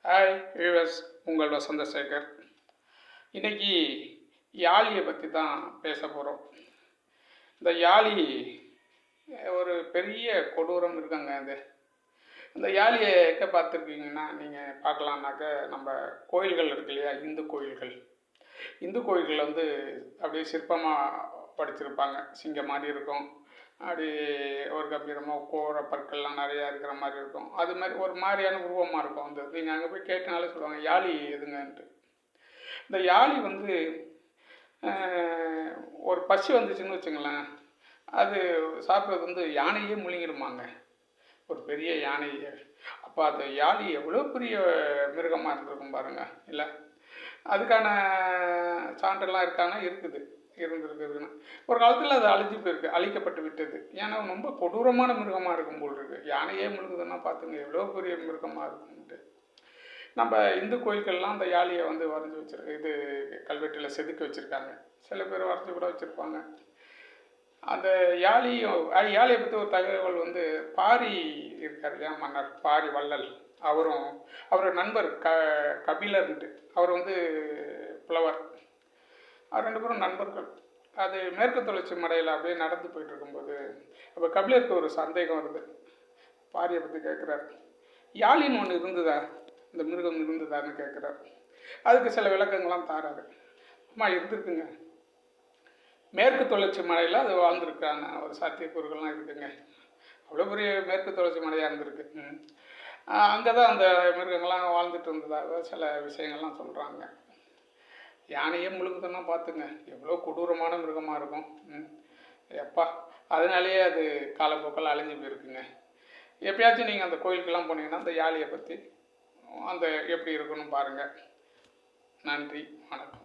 Hi viewers, உங்கள் வசந்தசேகர். இன்றைக்கி யாழியை பற்றி தான் பேச போகிறோம். இந்த யாழி ஒரு பெரிய கொடூரம் இருக்காங்க. இந்த யாழியை எங்கே பார்த்துருக்கீங்கன்னா நீங்கள் பார்க்கலான்னாக்க, நம்ம கோயில்கள் இருக்கு இல்லையா, இந்து கோயில்களில் அப்படியே சிற்பமாக படிச்சிருப்பாங்க. சிங்கம் மாதிரி இருக்கும், அப்படி ஒரு கம்பீரமாக கோர பற்கள்லாம் நிறையா இருக்கிற மாதிரி இருக்கும். அது மாதிரி ஒரு மாதிரியான உருவமாக இருக்கும். நீங்கள் அங்கே போய் கேட்டனாலே சொல்லுவாங்க, யாழி எதுங்கன்ட்டு. இந்த யாழி ஒரு பசி வந்துச்சுன்னு வச்சுங்களேன், அது சாப்பிட்றது யானையே முழுங்கிடுமாங்க, ஒரு பெரிய யானையே. அப்போ அந்த யாழி எவ்வளோ பெரிய மிருகமாக இருந்திருக்கும் பாருங்கள். இல்லை, அதுக்கான சான்றெல்லாம் இருக்காங்கன்னா இருந்திருக்குதுன்னு. ஒரு காலத்தில் அது அழிக்கப்பட்டு விட்டது. ஏன்னா ரொம்ப கொடூரமான மிருகமாக இருக்கும் போல் இருக்குது. யானையே முழுகுதுன்னா பார்த்துங்க எவ்வளோ பெரிய மிருகமாக இருக்கும்ட்டு. நம்ம இந்து கோயில்கள்லாம் அந்த யாழியை வரைஞ்சி வச்சுருக்கு. இது கல்வெட்டில் செதுக்கி வச்சுருக்காங்க. சில பேர் வரைஞ்சி கூட வச்சுருப்பாங்க. அந்த யாழியை பற்றி ஒரு தகவல் பாரி இருக்கார் இல்லையா, மன்னர் பாரி வள்ளல். அவரோட நண்பர் கபிலர்ன்ட்டு, அவர் புலவர். ரெண்டு பேரும் நண்பர்கள். அது மேற்கு தொடர்ச்சி மலையில் அப்படியே நடந்து போயிட்டு இருக்கும்போது அப்போ கபிலருக்கு ஒரு சந்தேகம் வருது. பாரியை பற்றி கேட்குறாரு, யாழின்னு ஒன்று இருந்ததா, இந்த மிருகம் இருந்ததான்னு கேட்குறாரு. அதுக்கு சில விளக்கங்கள்லாம் தாராரு. அம்மா இருந்திருக்குங்க, மேற்கு தொடர்ச்சி மலையில் அது வாழ்ந்துருக்காங்க, ஒரு சாத்தியக்கூறுகள்லாம் இருக்குங்க. அவ்வளோ பெரிய மேற்கு தொடர்ச்சி மலையாக இருந்திருக்கு. அங்கே தான் அந்த மிருகங்கள்லாம் வாழ்ந்துட்டு இருந்ததாக சில விஷயங்கள்லாம் சொல்கிறாங்க. யானையே முழுகுதுன்னா பார்த்துங்க எவ்வளோ கொடூரமான மிருகமாக இருக்கும். எப்பா, அதனாலேயே அது காலப்போக்கில் அழிஞ்சு போயிருக்குங்க. எப்பயாச்சும் நீங்கள் அந்த கோயிலுக்கெல்லாம் போனீங்கன்னா அந்த யாழியை பற்றி எப்படி இருக்குன்னு பாருங்கள். நன்றி, வணக்கம்.